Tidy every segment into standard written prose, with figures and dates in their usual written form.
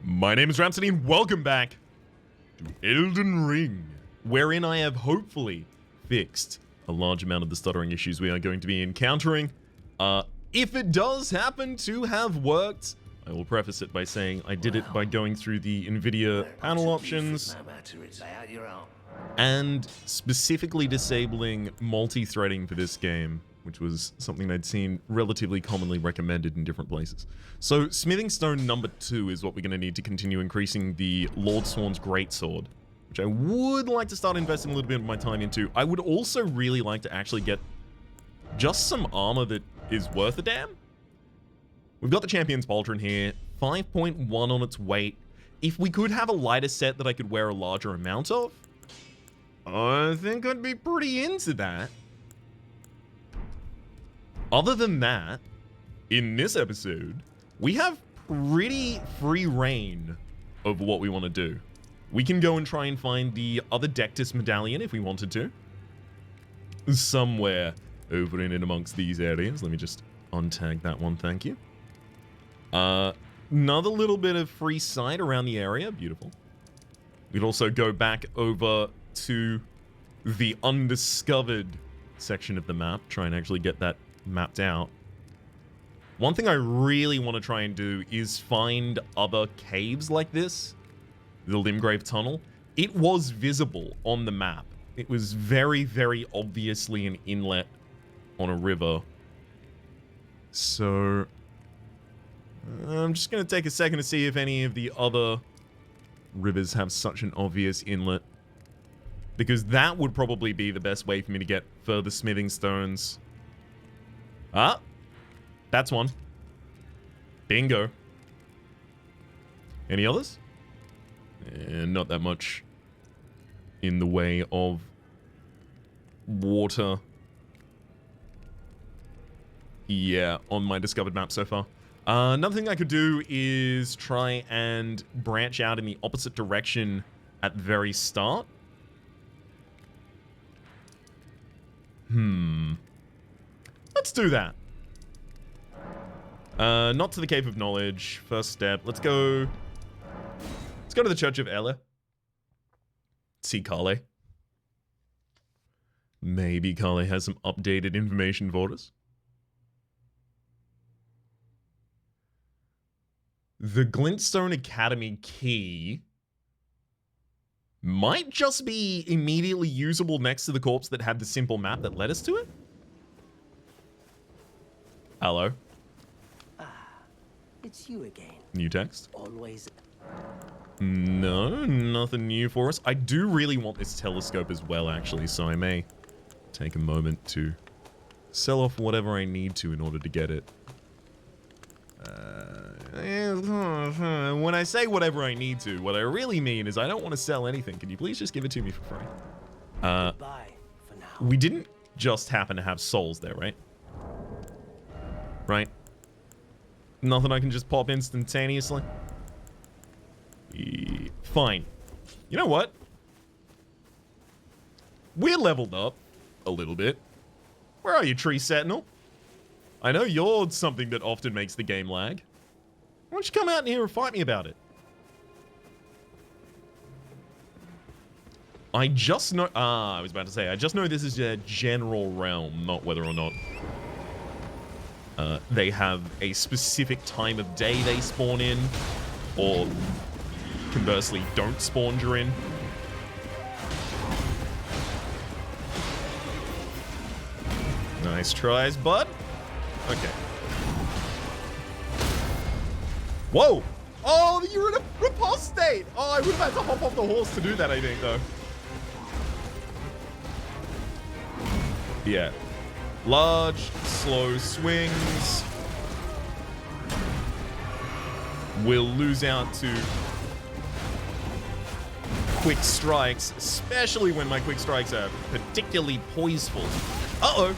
My name is Rhapsody and welcome back to Elden Ring, wherein I have hopefully fixed a large amount of the stuttering issues we are going to be encountering. If it does happen to have worked, I will preface it by saying I did it by going through the NVIDIA panel options and specifically disabling multi-threading for this game, which was something I'd seen relatively commonly recommended in different places. So smithing stone number 2 is what we're going to need to continue increasing the Lordsworn's Greatsword, which I would like to start investing a little bit of my time into. I would also really like to actually get just some armor that is worth a damn. We've got the Champion's Pauldron here, 5.1 on its weight. If we could have a lighter set that I could wear a larger amount of, I think I'd be pretty into that. Other than that, in this episode, we have pretty free reign of what we want to do. We can go and try and find the other Dectus medallion if we wanted to. Somewhere over in and amongst these areas. Let me just untag that one, thank you. Another little bit of free sight around the area, beautiful. We'd also go back over to the undiscovered section of the map, try and actually get that mapped out. One thing I really want to try and do is find other caves like this. The Limgrave Tunnel. It was visible on the map. It was very, very obviously an inlet on a river. So I'm just going to take a second to see if any of the other rivers have such an obvious inlet, because that would probably be the best way for me to get further smithing stones. Ah, that's one. Bingo. Any others? Not that much in the way of water. Yeah, on my discovered map so far. Another thing I could do is try and branch out in the opposite direction at the very start. Let's do that. Not to the Cave of Knowledge. First step. Let's go to the Church of Ele. See Kale. Maybe Kale has some updated information for us. The Glintstone Academy key might just be immediately usable next to the corpse that had the simple map that led us to it. Hello. It's you again. New text. Always. No, nothing new for us. I do really want this telescope as well, actually, so I may take a moment to sell off whatever I need to in order to get it. When I say whatever I need to, what I really mean is I don't want to sell anything. Can you please just give it to me for free? Goodbye for now. We didn't just happen to have souls there, right? Right? Nothing I can just pop instantaneously? Fine. You know what? We're leveled up a little bit. Where are you, Tree Sentinel? I know you're something that often makes the game lag. Why don't you come out in here and fight me about it? I just know... I was about to say, I just know this is a general realm, not whether or not they have a specific time of day they spawn in, or conversely don't spawn during. Nice tries, bud. Okay. Whoa! Oh, you're in a repulse state! Oh, I would have had to hop off the horse to do that, I think, though. Yeah. Large, slow swings. We'll lose out to quick strikes, especially when my quick strikes are particularly poiseful. Uh-oh.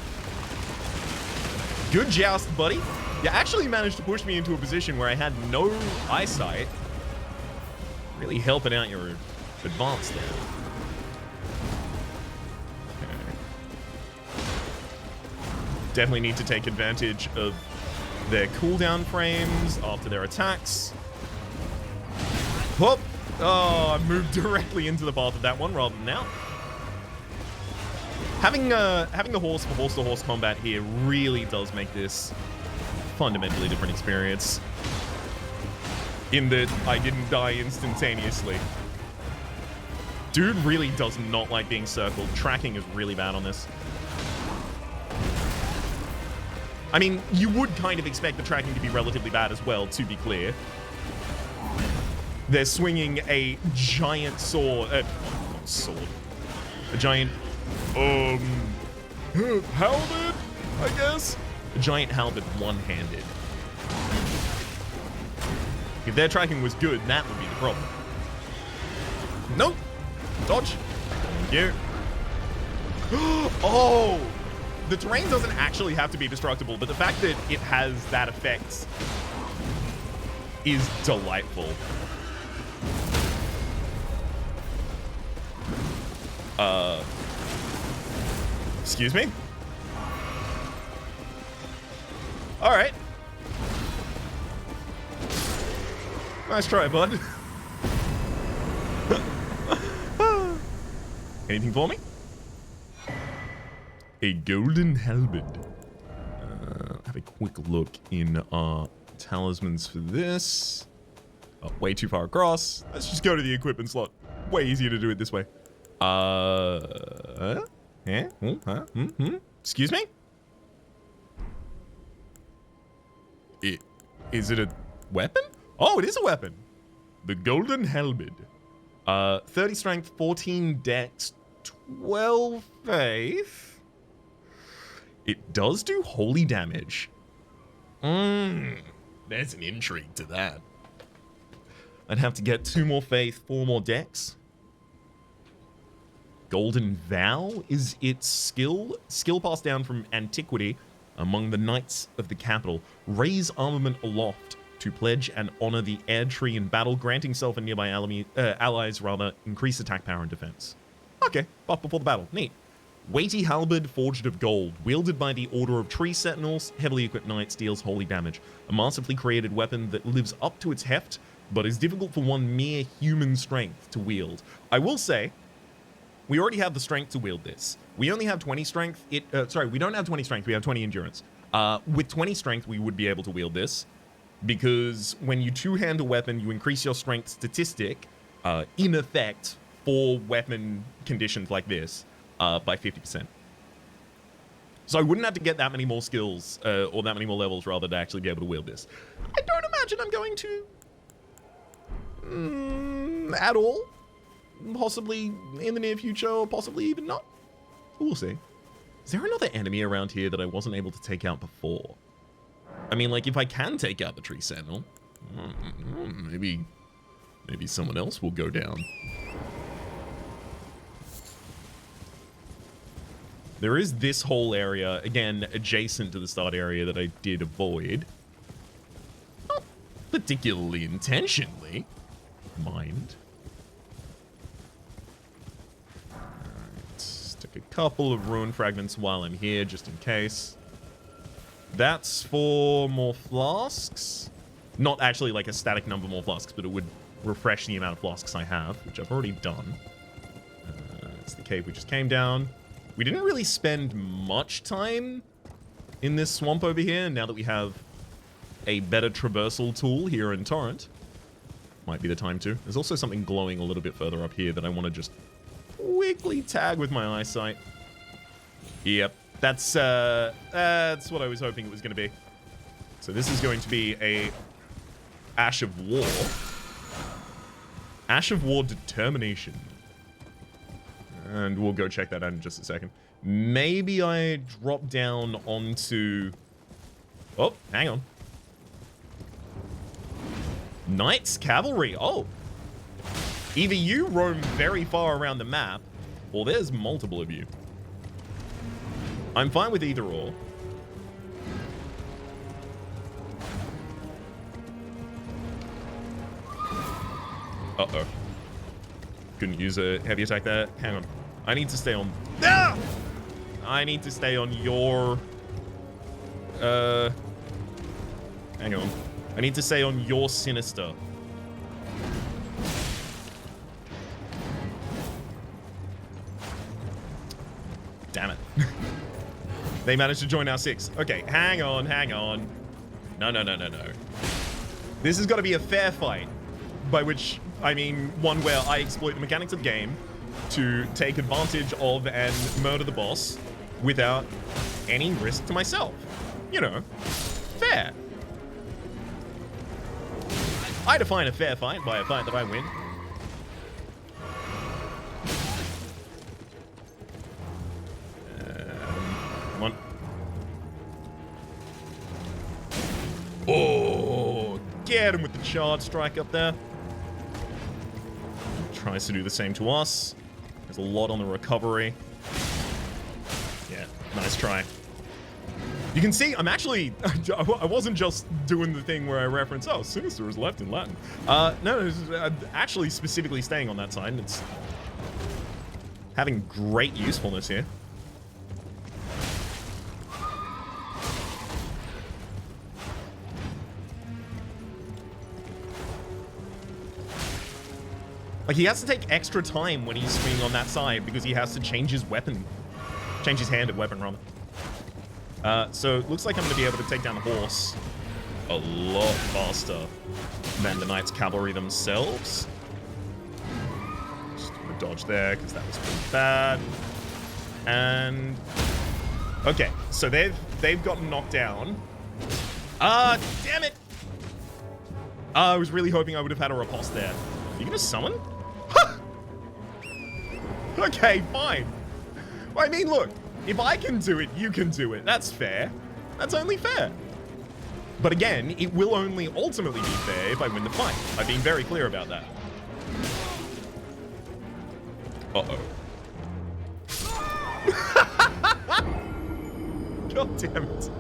Good joust, buddy. You actually managed to push me into a position where I had no eyesight. Really helping out your advance there. Okay. Definitely need to take advantage of their cooldown frames after their attacks. Whoop! Oh, I moved directly into the path of that one rather than out. Having the horse for horse-to-horse combat here really does make this fundamentally different experience. In that I didn't die instantaneously. Dude really does not like being circled. Tracking is really bad on this. I mean, you would kind of expect the tracking to be relatively bad as well, to be clear. They're swinging a giant sword. Not sword. A giant, halberd, I guess? A giant halberd one-handed. If their tracking was good, that would be the problem. Nope. Dodge. Thank you. Oh! The terrain doesn't actually have to be destructible, but the fact that it has that effect is delightful. Excuse me? Alright. Nice try, bud. Anything for me? A golden halberd. Have a quick look in our talismans for this. Oh, way too far across. Let's just go to the equipment slot. Way easier to do it this way. Excuse me? Is it a weapon? Oh, it is a weapon. The golden halberd. 30 strength, 14 dex, 12 faith. It does do holy damage. There's an intrigue to that. I'd have to get 2 more faith, 4 more dex. Golden Vow is its skill. Skill passed down from antiquity among the knights of the capital. Raise armament aloft to pledge and honor the air tree in battle, granting self and nearby allies increased attack power and defense. Okay, buff before the battle. Neat. Weighty halberd forged of gold, wielded by the Order of Tree Sentinels, heavily equipped knights, deals holy damage. A masterfully created weapon that lives up to its heft, but is difficult for one mere human strength to wield. I will say, we already have the strength to wield this. We only have 20 strength. Sorry, we don't have 20 strength. We have 20 endurance. With 20 strength, we would be able to wield this, because when you two-hand a weapon, you increase your strength statistic, in effect, for weapon conditions like this, by 50%. So I wouldn't have to get that many more skills, or that many more levels, rather, to actually be able to wield this. I don't imagine I'm going to... at all. Possibly in the near future, or possibly even not. We'll see. Is there another enemy around here that I wasn't able to take out before? I mean, like, if I can take out the tree sentinel, maybe someone else will go down. There is this whole area, again, adjacent to the start area, that I did avoid. Not particularly intentionally, mind. Alright, stick a couple of rune fragments while I'm here, just in case. That's for more flasks. Not actually like a static number more flasks, but it would refresh the amount of flasks I have, which I've already done. It's the cave we just came down. We didn't really spend much time in this swamp over here, now that we have a better traversal tool here in Torrent. Might be the time to. There's also something glowing a little bit further up here that I want to just quickly tag with my eyesight. Yep, that's what I was hoping it was going to be. So this is going to be a Ash of War. Ash of War Determination. And we'll go check that out in just a second. Maybe I drop down onto... Oh, hang on. Knights Cavalry. Oh. Either you roam very far around the map, or there's multiple of you. I'm fine with either or. Uh-oh. Couldn't use a heavy attack there. Hang on. I need to stay on... Ah! I need to stay on your... Hang on. I need to stay on your Sinister. Damn it. They managed to join our 6. Okay, hang on. No. This has got to be a fair fight. By which, I mean one where I exploit the mechanics of the game to take advantage of and murder the boss without any risk to myself. You know, fair. I define a fair fight by a fight that I win. Come on. Oh, get him with the charge strike up there. Tries to do the same to us. There's a lot on the recovery. Yeah, nice try. You can see I'm actually, I wasn't just doing the thing where I reference, oh, sinister is left in Latin. No, I'm actually specifically staying on that side. And it's having great usefulness here. Like, he has to take extra time when he's swinging on that side because he has to change his weapon. Change his hand at weapon, rather. So it looks like I'm going to be able to take down the horse a lot faster than the Knights Cavalry themselves. Just going to dodge there because that was pretty bad. And... okay, so they've gotten knocked down. Damn it! I was really hoping I would have had a riposte there. Are you going to summon? Okay, fine. Well, I mean, look, if I can do it, you can do it. That's fair. That's only fair. But again, it will only ultimately be fair if I win the fight. I've been very clear about that. Uh-oh. God damn it.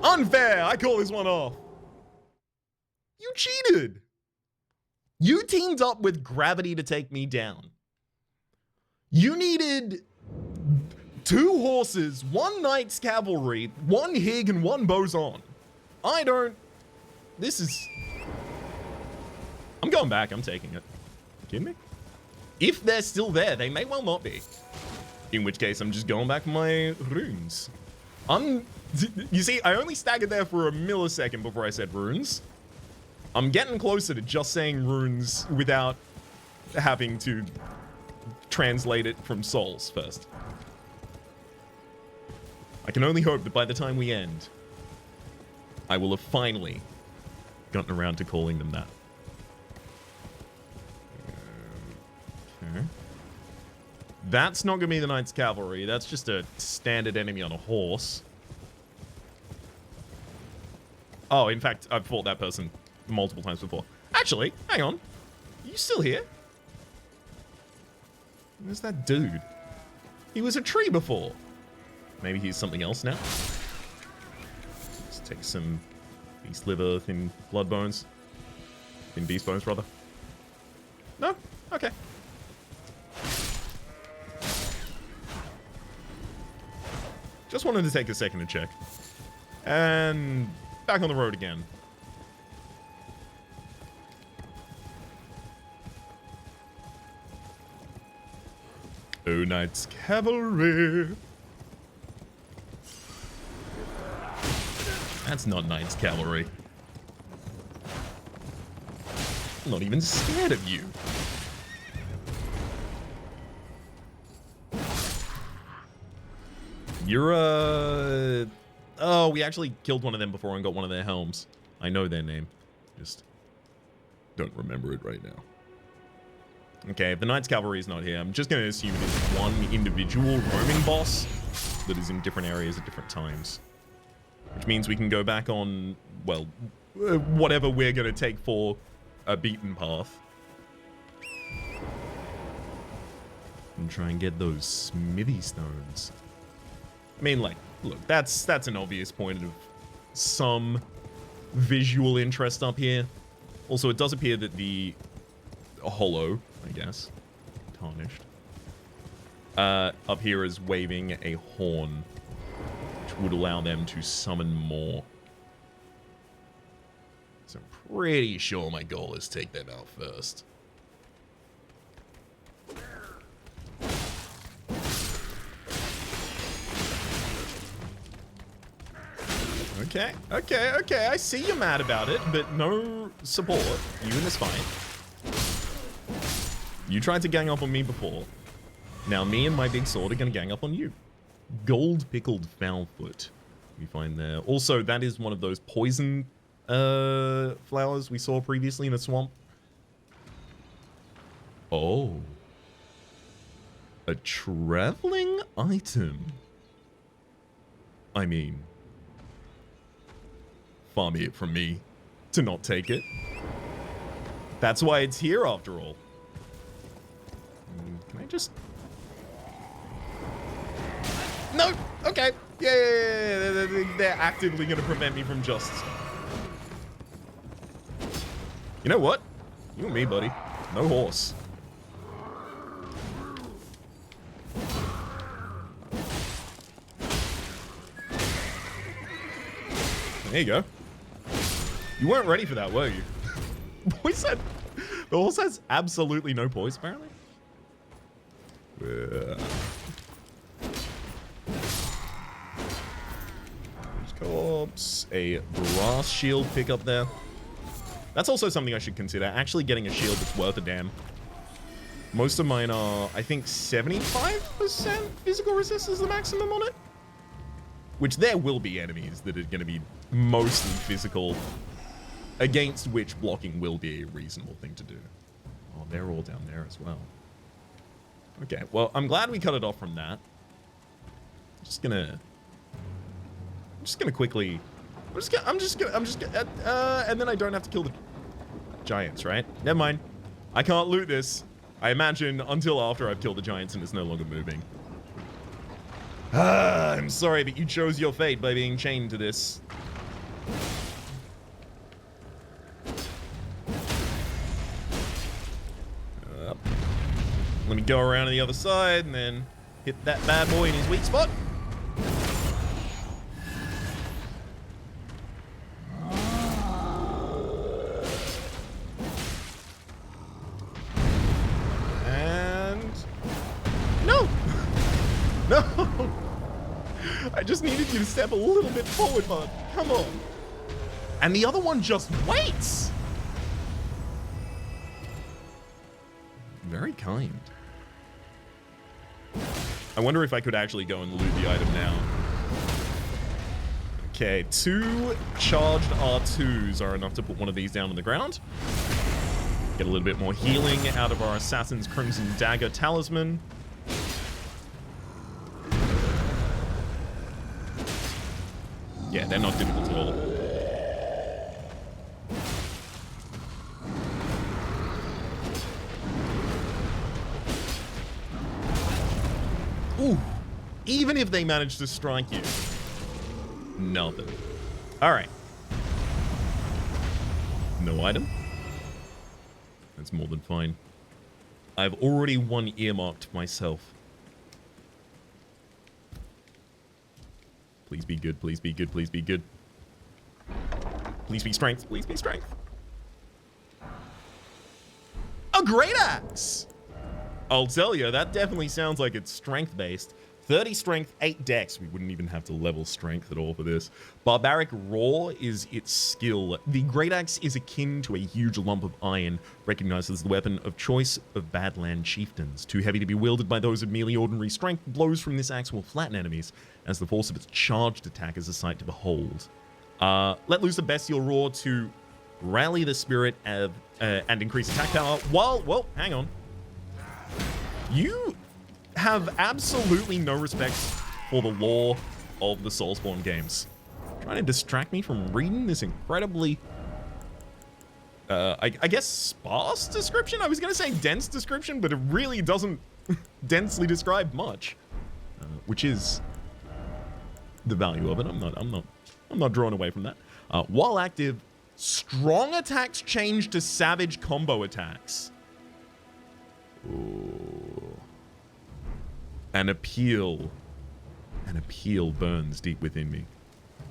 Unfair! I call this one off. You cheated! You teamed up with Gravity to take me down. You needed 2 horses, 1 Knight's Cavalry, 1 Hig, and 1 Boson. I don't... This is... I'm going back. I'm taking it. You kidding me? If they're still there, they may well not be. In which case, I'm just going back for my runes. You see, I only staggered there for a millisecond before I said runes. I'm getting closer to just saying runes without having to translate it from souls first. I can only hope that by the time we end, I will have finally gotten around to calling them that. Okay. That's not going to be the Knights Cavalry. That's just a standard enemy on a horse. Oh, in fact, I've fought that person multiple times before. Actually, hang on. Are you still here? Where's that dude? He was a tree before. Maybe he's something else now. Let's take some beast liver, thin blood bones. Thin beast bones, rather. No? Okay. Just wanted to take a second to check. And back on the road again. Oh, Knights Cavalry. That's not Knights Cavalry. I'm not even scared of you. You're oh, we actually killed one of them before and got one of their helms. I know their name. Just don't remember it right now. Okay, if the Knights Cavalry is not here, I'm just going to assume it is one individual roaming boss that is in different areas at different times. Which means we can go back on, well, whatever we're going to take for a beaten path. And try and get those smithy stones. I mean, like, look, that's an obvious point of some visual interest up here. Also, it does appear that the hollow, I guess, tarnished, up here is waving a horn, which would allow them to summon more. So I'm pretty sure my goal is take them out first. Okay, okay, okay. I see you're mad about it, but no support. You in this fight. You tried to gang up on me before. Now me and my big sword are going to gang up on you. Gold pickled foulfoot. We find there. Also, that is one of those poison flowers we saw previously in a swamp. Oh. A traveling item. I mean, far be it from me to not take it. That's why it's here after all. Can I just... No! Okay. Yeah. They're actively going to prevent me from just... You know what? You and me, buddy. No horse. There you go. You weren't ready for that, were you? Boy said... The horse has absolutely no poise, apparently. Co-ops, a brass shield pickup there. That's also something I should consider. Actually getting a shield that's worth a damn. Most of mine are, I think, 75% physical resist is the maximum on it. Which there will be enemies that are going to be mostly physical, against which blocking will be a reasonable thing to do. Oh, they're all down there as well. Okay, well, I'm glad we cut it off from that. I'm just gonna quickly. I'm just gonna. And then I don't have to kill the giants, right? Never mind. I can't loot this. I imagine until after I've killed the giants and it's no longer moving. I'm sorry, but you chose your fate by being chained to this. Let me go around to the other side and then hit that bad boy in his weak spot. And... No! No! I just needed you to step a little bit forward, bud. Come on. And the other one just waits! Very kind. I wonder if I could actually go and loot the item now. Okay, 2 charged R2s are enough to put one of these down on the ground. Get a little bit more healing out of our Assassin's Crimson Dagger Talisman. Yeah, they're not difficult at all. Ooh, even if they manage to strike you, nothing. All right. No item. That's more than fine. I've already one earmarked myself. Please be good, please be good, please be good. Please be strength, please be strength. A great axe! I'll tell you, that definitely sounds like it's strength-based. 30 strength, 8 dex. We wouldn't even have to level strength at all for this. Barbaric Roar is its skill. The Great Axe is akin to a huge lump of iron, recognized as the weapon of choice of Badland chieftains. Too heavy to be wielded by those of merely ordinary strength, blows from this axe will flatten enemies, as the force of its charged attack is a sight to behold. Let loose a bestial roar to rally the spirit of, and increase attack power, while, hang on. You have absolutely no respect for the lore of the Soulsborne games. Trying to distract me from reading this incredibly, I guess, sparse description? I was going to say dense description, but it really doesn't densely describe much, which is the value of it. I'm not drawn away from that. While active, strong attacks change to savage combo attacks. Ooh. An appeal burns deep within me.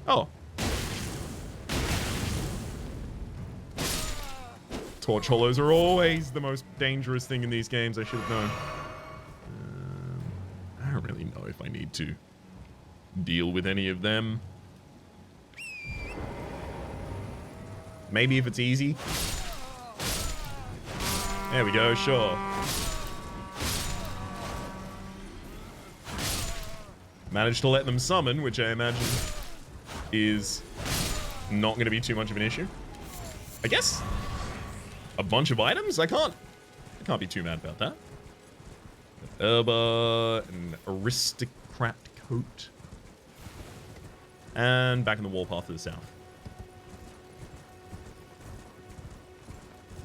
Oh. Torch hollows are always the most dangerous thing in these games, I should have known. I don't really know if I need to deal with any of them. Maybe if it's easy. There we go, sure. Managed to let them summon, which I imagine is not going to be too much of an issue. I guess a bunch of items? I can't be too mad about that. An aristocrat coat. And back in the warpath to the south.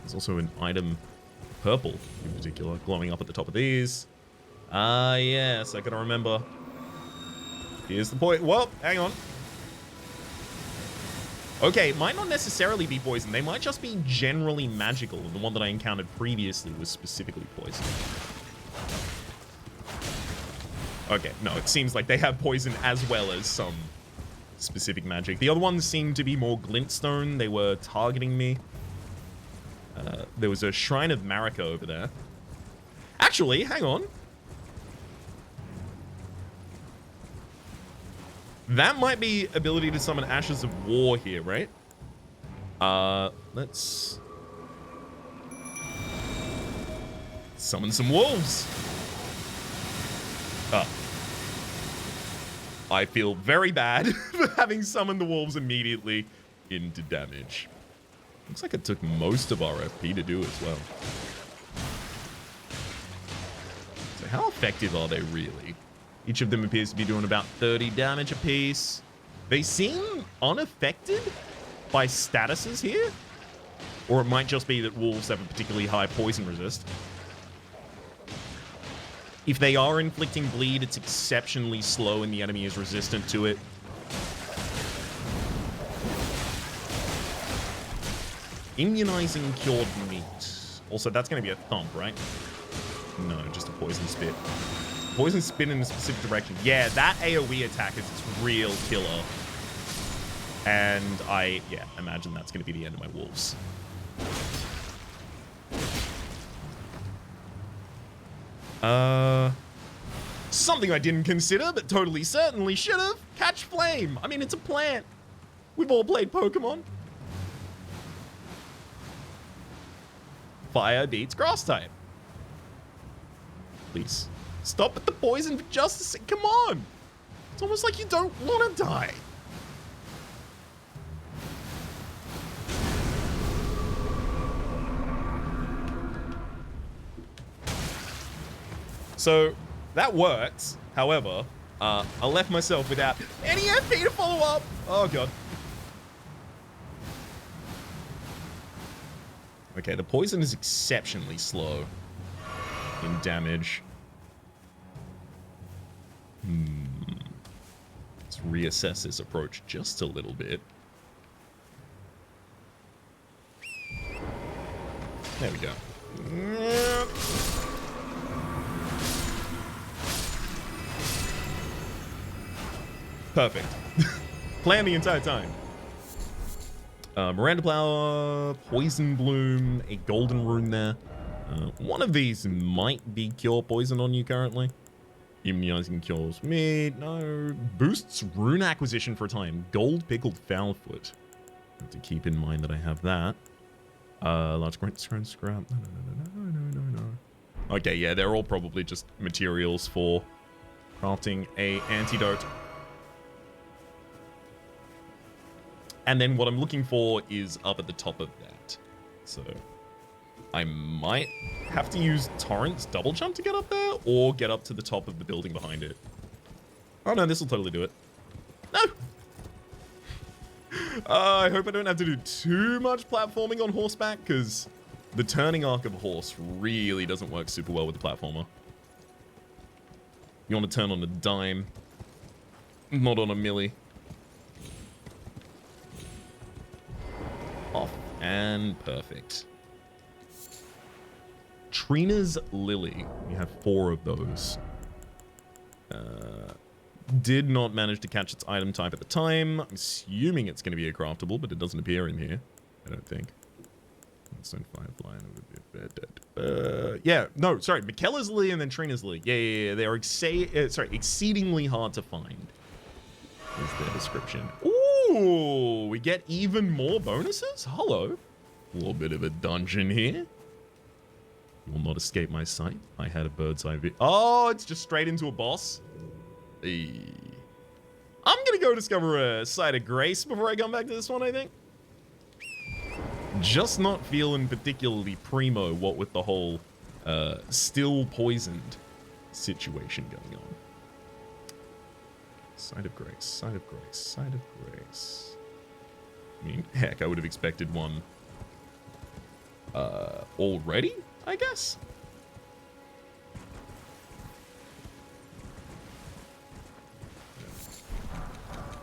There's also an item, purple in particular, glowing up at the top of these. Ah, yes, I gotta remember. Here's the point. Well, hang on. Okay, it might not necessarily be poison. They might just be generally magical. The one that I encountered previously was specifically poison. Okay, no, it seems like they have poison as well as some specific magic. The other ones seem to be more glintstone. They were targeting me. There was a Shrine of Marika over there. Actually, hang on. That might be ability to summon Ashes of War here, right? Let's summon some wolves. I feel very bad for having summoned the wolves immediately into damage. Looks like it took most of our FP to do as well. So how effective are they really? Each of them appears to be doing about 30 damage apiece. They seem unaffected by statuses here. Or it might just be that wolves have a particularly high poison resist. If they are inflicting bleed, it's exceptionally slow and the enemy is resistant to it. Immunizing cured meat. Also, that's going to be a thump, right? No, just a poison spit. Poison spit in a specific direction. Yeah, that AoE attack is its real killer. And I imagine that's going to be the end of my wolves. Something I didn't consider, but totally certainly should have. Catch flame. I mean, it's a plant. We've all played Pokemon. Fire beats grass type. Please. Stop with the poison for just a sec. Come on. It's almost like you don't want to die. So that works. However, I left myself without any FP to follow up. Oh, God. Okay, the poison is exceptionally slow in damage. Let's reassess this approach just a little bit. There we go. Perfect. Plan the entire time. Miranda Flower, Poison Bloom, a Golden Rune there. One of these might be Cure Poison on you currently. Immunizing Cures me. No. Boosts Rune Acquisition for a time. Gold Pickled Foulfoot. Have to keep in mind that I have that. Large Great Scrap. No. Okay, yeah, they're all probably just materials for crafting a antidote. And then what I'm looking for is up at the top of that. So I might have to use Torrent's double jump to get up there, or get up to the top of the building behind it. Oh no, this will totally do it. No! I hope I don't have to do too much platforming on horseback, because the turning arc of a horse really doesn't work super well with the platformer. You want to turn on a dime, not on a milli. Off and perfect. Trina's Lily. We have 4 of those. Did not manage to catch its item type at the time. I'm assuming it's going to be a craftable, but it doesn't appear in here. I don't think. Firefly. Yeah, no, sorry. Michaela's Lily and then Trina's Lily. Yeah. They are exceedingly hard to find. Is their description. Ooh! Ooh, we get even more bonuses? Hello. A little bit of a dungeon here. You will not escape my sight. I had a bird's eye view. Oh, it's just straight into a boss. Hey. I'm gonna go discover a site of grace before I come back to this one, I think. Just not feeling particularly primo, what with the whole still poisoned situation going on. Site of grace, site of grace, site of grace. I mean, heck, I would have expected one already, I guess.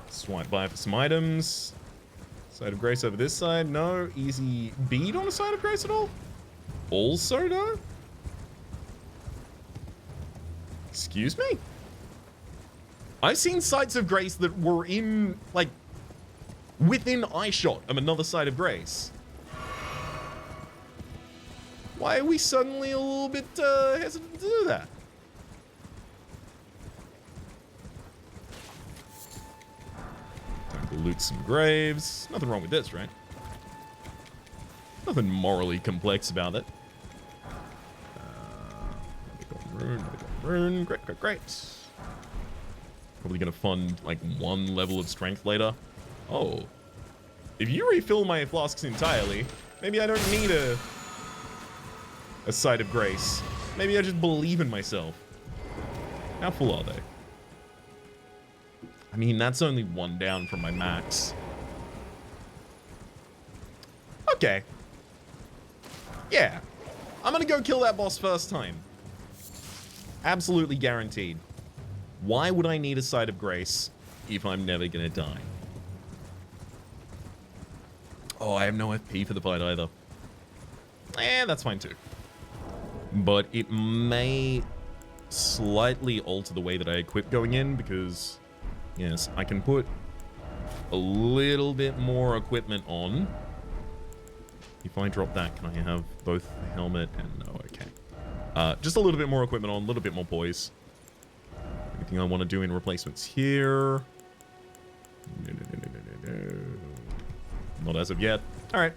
Swipe by for some items. Side of grace over this side. No. Easy bead on a side of grace at all? Also no? Excuse me? I've seen sites of grace that were in, like, within eyeshot of another side of grace. Why are we suddenly a little bit hesitant to do that? Time to loot some graves. Nothing wrong with this, right? Nothing morally complex about it. Rune. Great, great, great. Probably gonna fund like one level of strength later. Oh. If you refill my flasks entirely, maybe I don't need a site of grace. Maybe I just believe in myself. How full are they? I mean, that's only one down from my max. Okay. Yeah. I'm gonna go kill that boss first time. Absolutely guaranteed. Why would I need a site of grace if I'm never gonna die? Oh, I have no FP for the fight either. That's fine too. But it may slightly alter the way that I equip going in because, yes, I can put a little bit more equipment on. If I drop that, can I have both the helmet and no? Okay. Just a little bit more equipment on, a little bit more poise. Anything I want to do in replacements here? No. Not as of yet. All right.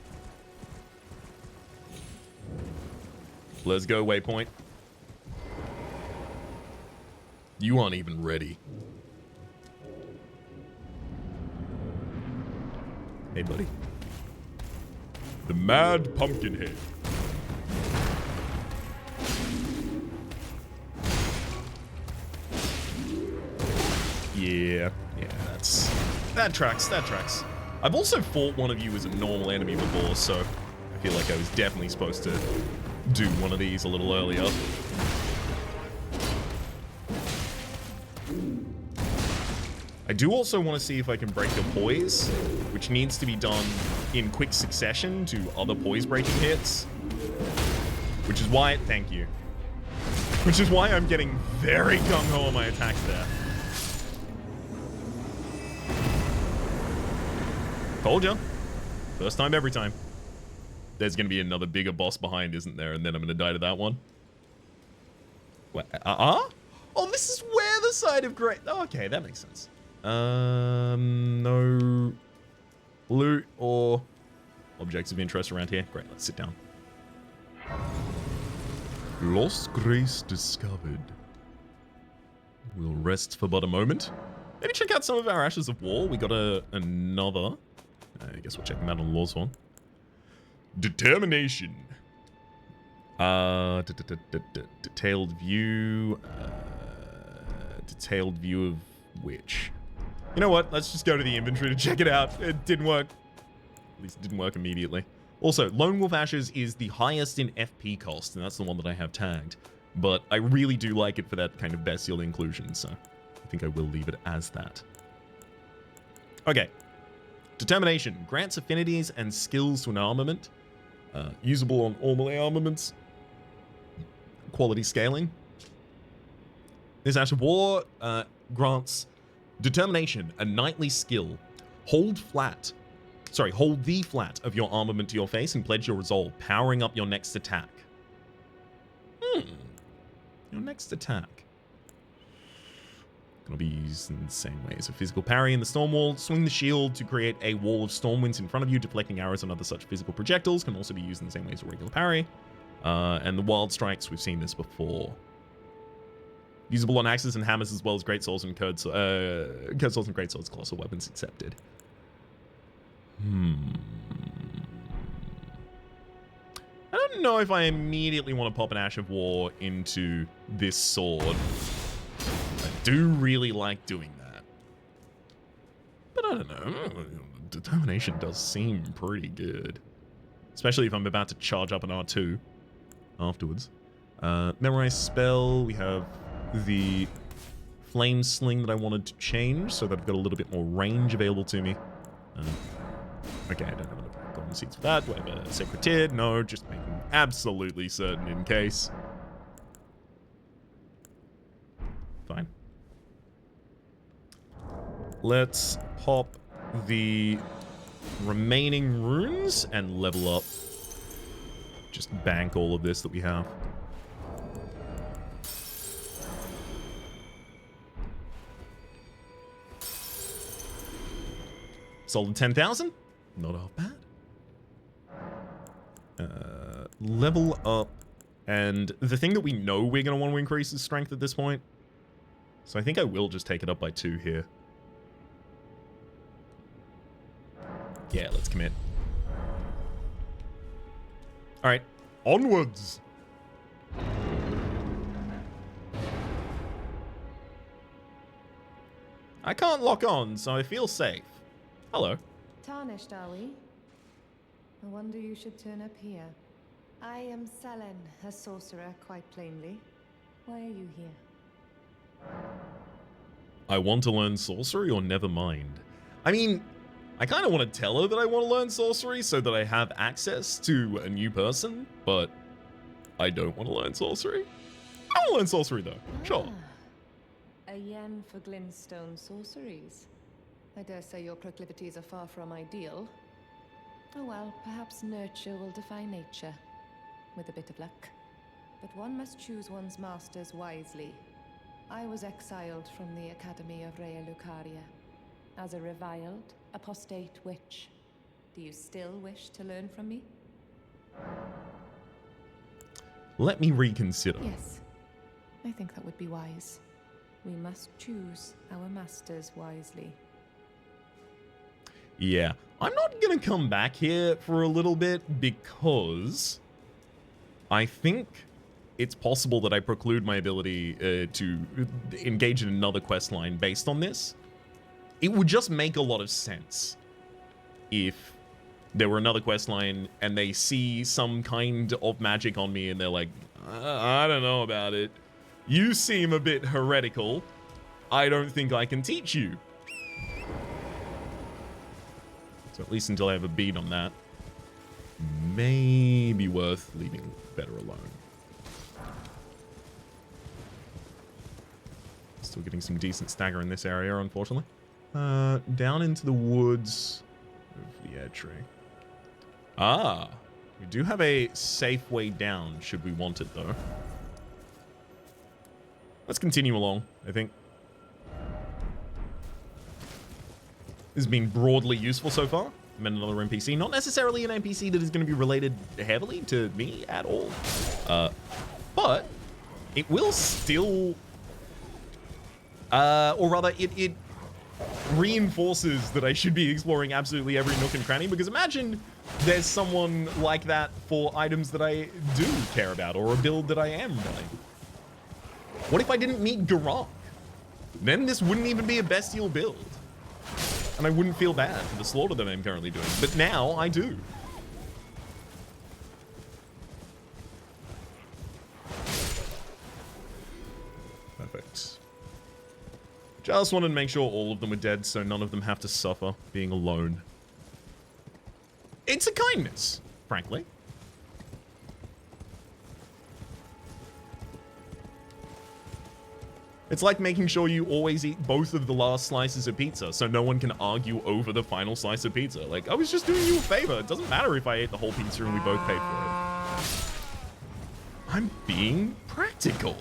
Let's go, waypoint. You aren't even ready. Hey, buddy. The Mad Pumpkinhead. Yeah, that tracks. I've also fought one of you as a normal enemy before, so I feel like I was definitely supposed to do one of these a little earlier. I do also want to see if I can break your poise, which needs to be done in quick succession to other poise breaking hits. Which is why, thank you. Which is why I'm getting very gung-ho on my attacks there. Told ya. First time, every time. There's going to be another bigger boss behind, isn't there? And then I'm going to die to that one. What? Oh, this is where the side of great... Oh, okay, that makes sense. No loot or objects of interest around here. Great, let's sit down. Lost grace discovered. We'll rest for but a moment. Maybe check out some of our Ashes of War. We got another... I guess we'll check them out on Law's one. Determination. Detailed view. Detailed view of which? You know what? Let's just go to the inventory to check it out. It didn't work. At least it didn't work immediately. Also, Lone Wolf Ashes is the highest in FP cost, and that's the one that I have tagged. But I really do like it for that kind of bestial inclusion, so I think I will leave it as that. Okay. Determination grants affinities and skills to an armament. Usable on all melee armaments. Quality scaling. This Ash of War grants Determination, a knightly skill. Hold the flat of your armament to your face and pledge your resolve, powering up your next attack. Your next attack. Can be used in the same way as a physical parry in the storm wall. Swing the shield to create a wall of storm winds in front of you, deflecting arrows and other such physical projectiles. Can also be used in the same way as a regular parry. And the wild strikes, we've seen this before. Usable on axes and hammers as well as great swords and curved swords and great swords, colossal weapons accepted. I don't know if I immediately want to pop an Ash of War into this sword. I do really like doing that. But I don't know. Determination does seem pretty good. Especially if I'm about to charge up an R2 afterwards. Memorize spell. We have the flame sling that I wanted to change so that I've got a little bit more range available to me. Okay, I don't have enough golden seeds for that. Do I have a sacred tear? No, just making absolutely certain in case. Fine. Let's pop the remaining runes and level up. Just bank all of this that we have. Solid 10,000. Not half bad. Level up. And the thing that we know we're going to want to increase is strength at this point. So I think I will just take it up by 2 here. Yeah, let's commit. All right, onwards. I can't lock on, so I feel safe. Hello. Tarnished, are we? I wonder you should turn up here. I am Selen, a sorcerer, quite plainly. Why are you here? I want to learn sorcery or never mind? I mean, I kind of want to tell her that I want to learn sorcery so that I have access to a new person, but I don't want to learn sorcery. I want to learn sorcery though, sure. A yen for glintstone sorceries. I dare say your proclivities are far from ideal. Oh well, perhaps nurture will defy nature, with a bit of luck. But one must choose one's masters wisely. I was exiled from the Academy of Rea Lucaria as a reviled, apostate witch. Do you still wish to learn from me? Let me reconsider. Yes, I think that would be wise. We must choose our masters wisely. Yeah, I'm not going to come back here for a little bit because I think it's possible that I preclude my ability to engage in another quest line based on this. It would just make a lot of sense if there were another quest line and they see some kind of magic on me and they're like, I don't know about it. You seem a bit heretical. I don't think I can teach you. So at least until I have a beat on that, may be worth leaving better alone. Still getting some decent stagger in this area, unfortunately. Down into the woods of the tree. Ah, we do have a safe way down, should we want it, though. Let's continue along, I think. This has been broadly useful so far. I met another NPC. Not necessarily an NPC that is going to be related heavily to me at all. But it will still... or rather, it reinforces that I should be exploring absolutely every nook and cranny, because imagine there's someone like that for items that I do care about, or a build that I am running. What if I didn't meet Garak? Then this wouldn't even be a bestial build. And I wouldn't feel bad for the slaughter that I'm currently doing. But now I do. Perfect. Just wanted to make sure all of them were dead so none of them have to suffer being alone. It's a kindness, frankly. It's like making sure you always eat both of the last slices of pizza so no one can argue over the final slice of pizza. Like, I was just doing you a favor. It doesn't matter if I ate the whole pizza and we both paid for it. I'm being practical.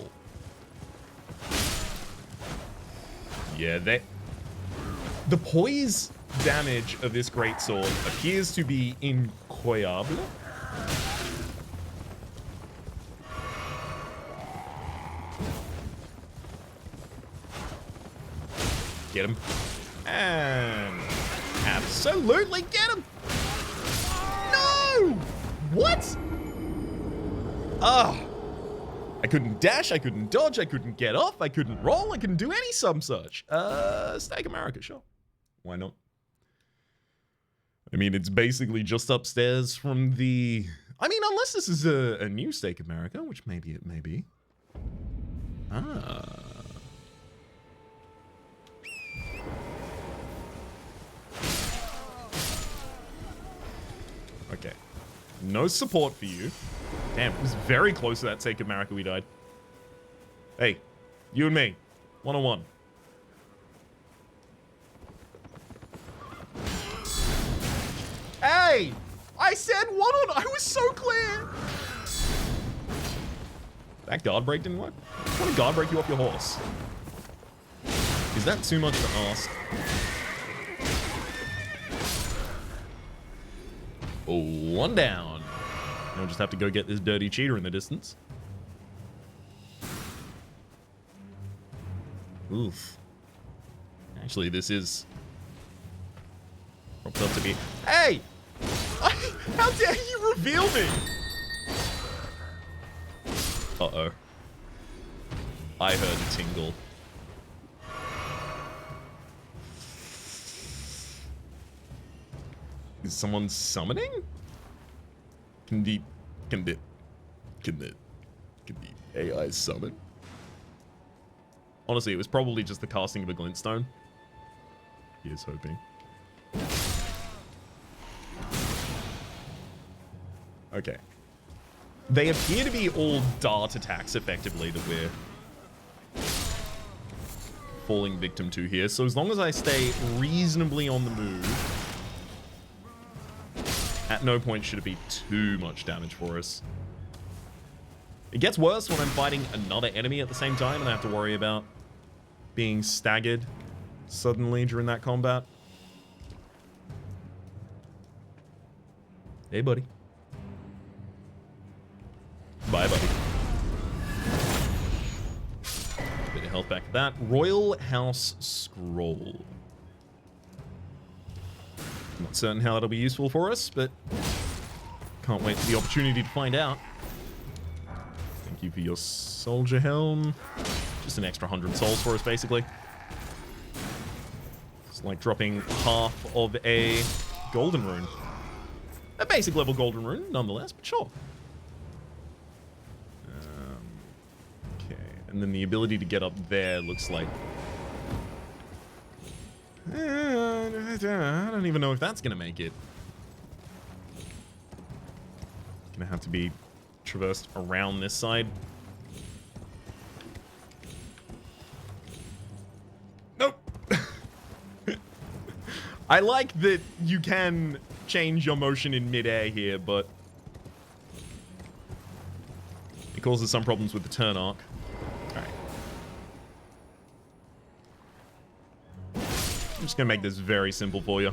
Yeah, the poise damage of this greatsword appears to be incroyable. Get him. And absolutely get him. No! What? Ah. I couldn't dash, I couldn't dodge, I couldn't get off, I couldn't roll, I couldn't do any some such. Steak America, sure. Why not? I mean, it's basically just upstairs from the... I mean, unless this is a new Steak America, which maybe it may be. Ah. Okay. No support for you. Damn, it was very close to that Steak America we died. Hey, you and me. One-on-one. Hey! I said one-on-one! I was so clear! That guard break didn't work? I want to guard break you off your horse. Is that too much to ask? Oh, one down. Now we'll just have to go get this dirty cheater in the distance. Oof. Actually, this is propped up to be... Hey! How dare you reveal me? Uh-oh. I heard a tingle. Is someone summoning? Can the AI summon? Honestly, it was probably just the casting of a glintstone. Here's hoping. Okay. They appear to be all dart attacks, effectively, that we're falling victim to here. So as long as I stay reasonably on the move, at no point should it be too much damage for us. It gets worse when I'm fighting another enemy at the same time and I have to worry about being staggered suddenly during that combat. Hey, buddy. Bye, buddy. Bit of health back to that. Royal House Scroll. Not certain how that'll be useful for us, but can't wait for the opportunity to find out. Thank you for your soldier helm. Just an extra 100 souls for us, basically. It's like dropping half of a golden rune. A basic level golden rune, nonetheless, but sure. Okay, and then the ability to get up there looks like... I don't even know if that's going to make it. Going to have to be traversed around this side. Nope. I like that you can change your motion in midair here, but it causes some problems with the turn arc. Alright. I'm just going to make this very simple for you.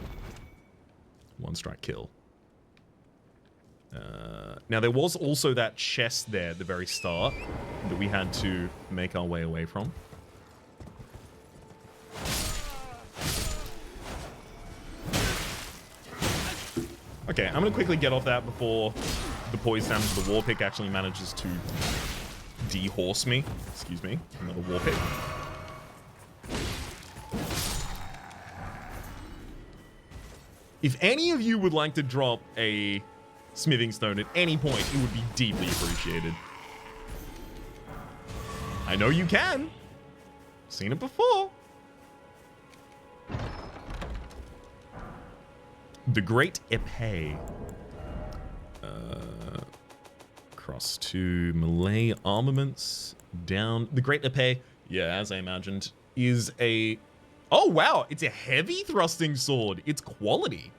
One strike kill. Now, there was also that chest there at the very start that we had to make our way away from. Okay, I'm going to quickly get off that before the poise damage of the war pick actually manages to de-horse me. Excuse me, another war pick. If any of you would like to drop a smithing stone at any point, it would be deeply appreciated. I know you can. Seen it before. The Great Epee. Cross to melee armaments. Down. The Great Epee, yeah, as I imagined, is a... Oh, wow. It's a heavy thrusting sword. It's quality.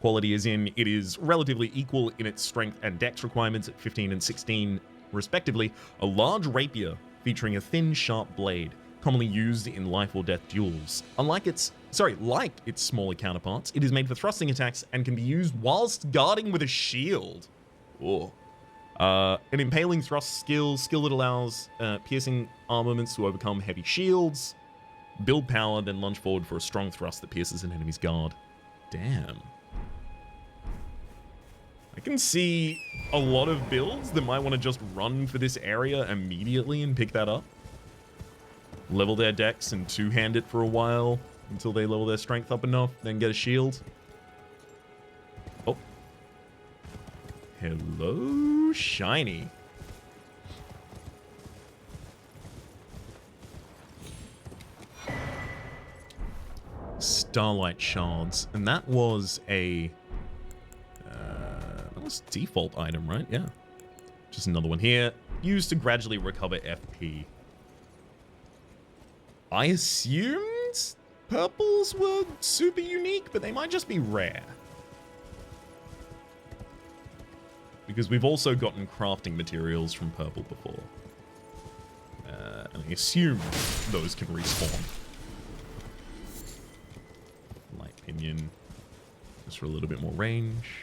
Quality as in it is relatively equal in its strength and dex requirements at 15 and 16 respectively. A large rapier featuring a thin, sharp blade. commonly used in life or death duels. Like its smaller counterparts, it is made for thrusting attacks and can be used whilst guarding with a shield. Oh. An impaling thrust skill that allows piercing armaments to overcome heavy shields, build power, then lunge forward for a strong thrust that pierces an enemy's guard. Damn. I can see a lot of builds that might want to just run for this area immediately and pick that up. Level their decks and two-hand it for a while until they level their strength up enough, then get a shield. Oh. Hello, shiny. Starlight shards, and that was a default item, right? Yeah. Just another one here. Used to gradually recover FP. I assumed purples were super unique, but they might just be rare. Because we've also gotten crafting materials from purple before. And I assume those can respawn. Light pinion. Just for a little bit more range.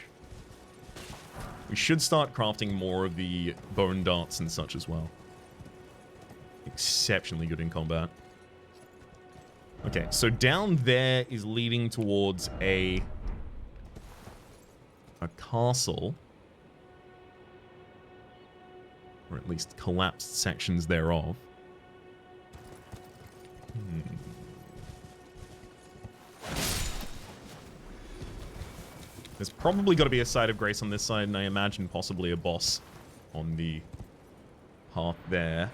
We should start crafting more of the bone darts and such as well. Exceptionally good in combat. Okay, so down there is leading towards a castle. Or at least collapsed sections thereof. There's probably got to be a side of grace on this side, and I imagine possibly a boss on the path there.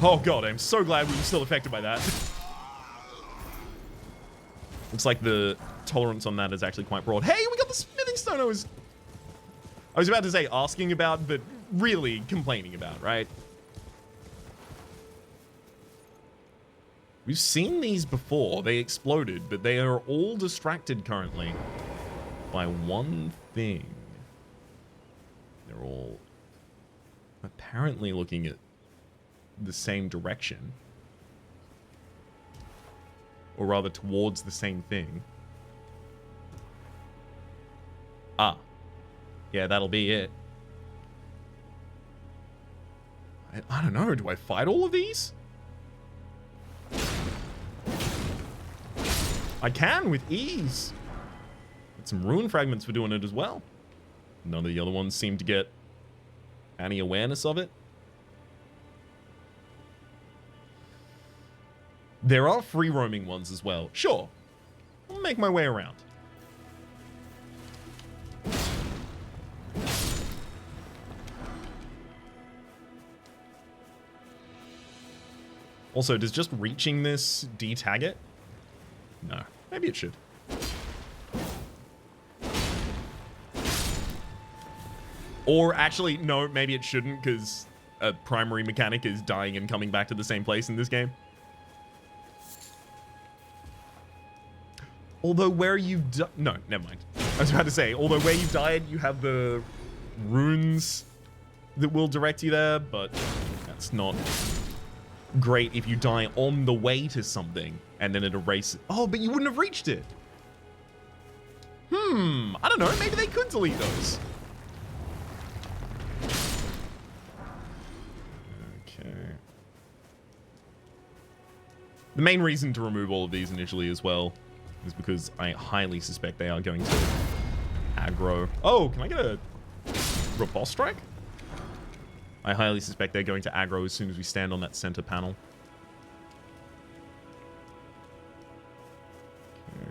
Oh god, I'm so glad we were still affected by that. Looks like the tolerance on that is actually quite broad. Hey, we got the smithing stone I was about to say asking about, but really complaining about, right? We've seen these before. They exploded, but they are all distracted currently by one thing. They're all apparently looking at the same direction. Or rather, towards the same thing. Ah. Yeah, that'll be it. I don't know. Do I fight all of these? I can with ease. Got some rune fragments for doing it as well. None of the other ones seem to get any awareness of it. There are free roaming ones as well. Sure. I'll make my way around. Also, does just reaching this detag it? No. Maybe it should. Or actually, no, maybe it shouldn't, because a primary mechanic is dying and coming back to the same place in this game. Although where you've no, never mind. I was about to say, although where you've died, you have the runes that will direct you there, but that's not great if you die on the way to something and then it erases. Oh, but you wouldn't have reached it. I don't know. Maybe they could delete those. Okay. The main reason to remove all of these initially as well is because I highly suspect they are going to aggro. Oh, can I get a riposte strike? I highly suspect they're going to aggro as soon as we stand on that center panel. Okay.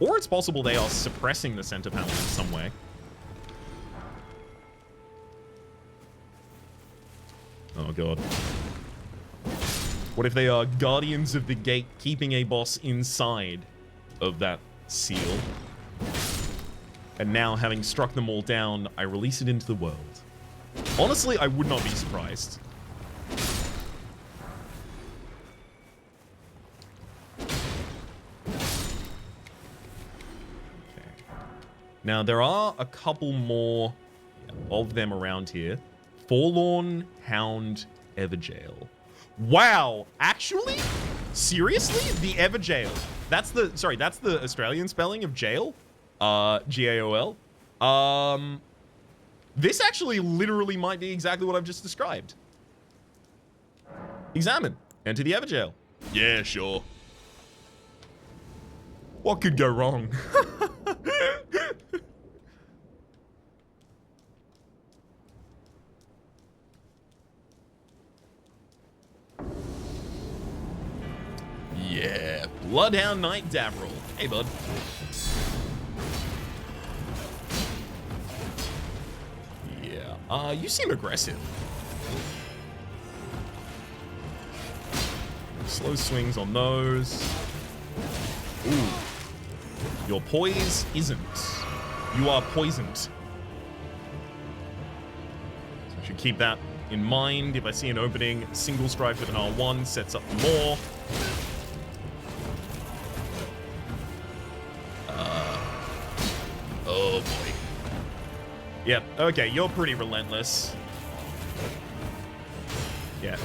Or it's possible they are suppressing the center panel in some way. Oh god. What if they are guardians of the gate, keeping a boss inside of that seal? And now, having struck them all down, I release it into the world. Honestly, I would not be surprised. Okay. Now, there are a couple more of them around here. Forlorn Hound Evergaol. Wow, actually? Seriously? The Evergaol. That's the Australian spelling of jail. G-A-O-L. This actually literally might be exactly what I've just described. Examine. Enter the Evergaol. Yeah, sure. What could go wrong? Yeah, Bloodhound Knight Davril. Hey, bud. Yeah, you seem aggressive. Slow swings on those. Ooh. Your poise isn't. You are poisoned. So I should keep that in mind. If I see an opening, single strike with an R1 sets up more. Oh boy. Yep, okay, you're pretty relentless. Yeah.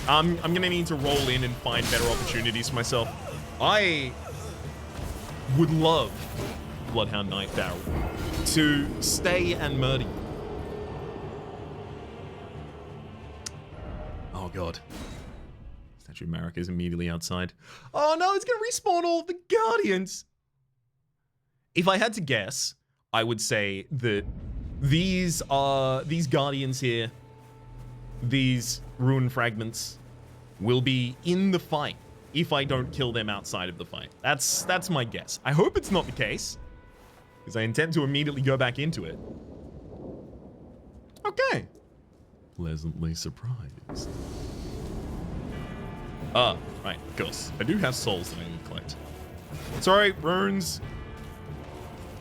I'm gonna need to roll in and find better opportunities for myself. I would love Bloodhound Knight Davril to stay and murder you. Oh god. Statue of Marek is immediately outside. Oh no, it's gonna respawn all of the Guardians. If I had to guess, I would say that these Guardians here, these Ruin Fragments, will be in the fight if I don't kill them outside of the fight. That's my guess. I hope it's not the case, because I intend to immediately go back into it. Okay. Pleasantly surprised. Ah, right, of course. I do have souls that I need to collect. Sorry, runes.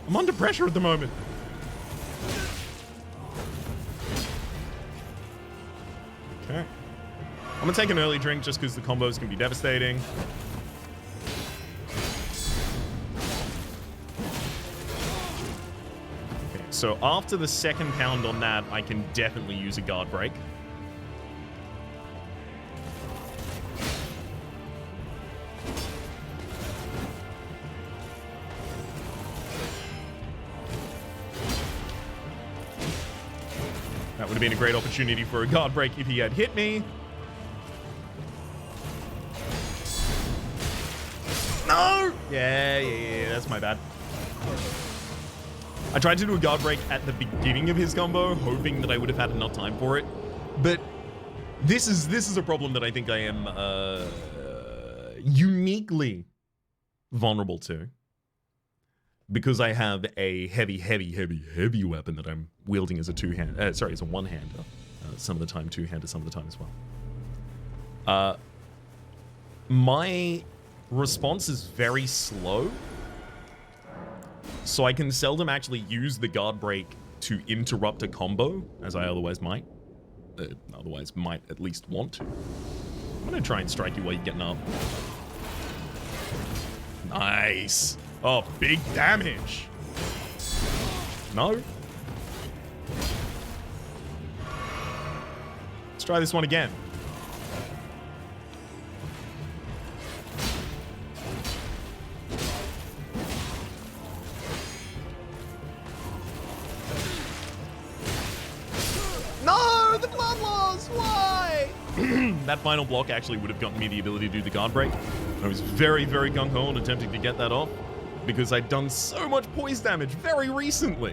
I'm under pressure at the moment. Okay. I'm gonna take an early drink just because the combos can be devastating. Okay, so after the second pound on that, I can definitely use a guard break. That would have been a great opportunity for a guard break if he had hit me. No! Yeah, that's my bad. I tried to do a guard break at the beginning of his combo, hoping that I would have had enough time for it. But this is a problem that I think I am uniquely vulnerable to. Because I have a heavy weapon that I'm wielding as a as a one-hander. Some of the time two-hander, some of the time as well. My response is very slow. So I can seldom actually use the guard break to interrupt a combo, as I otherwise might. Might at least want to. I'm gonna try and strike you while you're getting up. Nice. Oh, big damage. No. Let's try this one again. No, the blood loss. Why? That final block actually would have gotten me the ability to do the guard break. I was very, very gung-ho on attempting to get that off, because I'd done so much poise damage very recently.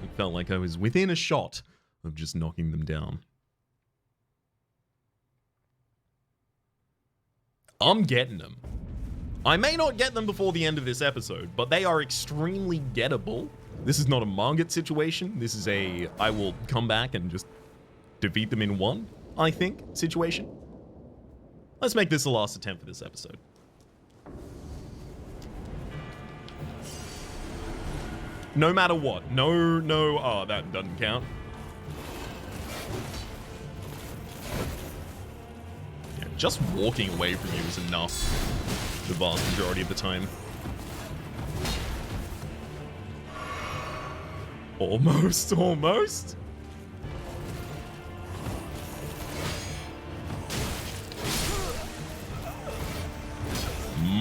It felt like I was within a shot of just knocking them down. I'm getting them. I may not get them before the end of this episode, but they are extremely gettable. This is not a Margit situation. This is a I will come back and just defeat them in one, I think, situation. Let's make this the last attempt for this episode. No matter what. No. Oh, that doesn't count. Yeah, just walking away from you is enough the vast majority of the time. Almost.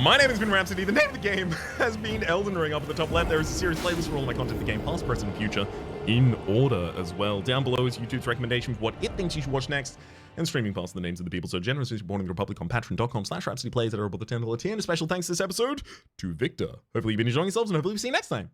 My name has been Rhapsody. The name of the game has been Elden Ring. Up at the top left, there is a series playlist for all of my content in the game, past, present, and future, in order as well. Down below is YouTube's recommendation for what it thinks you should watch next, and streaming past the names of the people so generous as born in the Republic on patreon.com/RhapsodyPlays at about the $10 tier. And a special thanks this episode to Victor. Hopefully you've been enjoying yourselves, and hopefully we'll see you next time.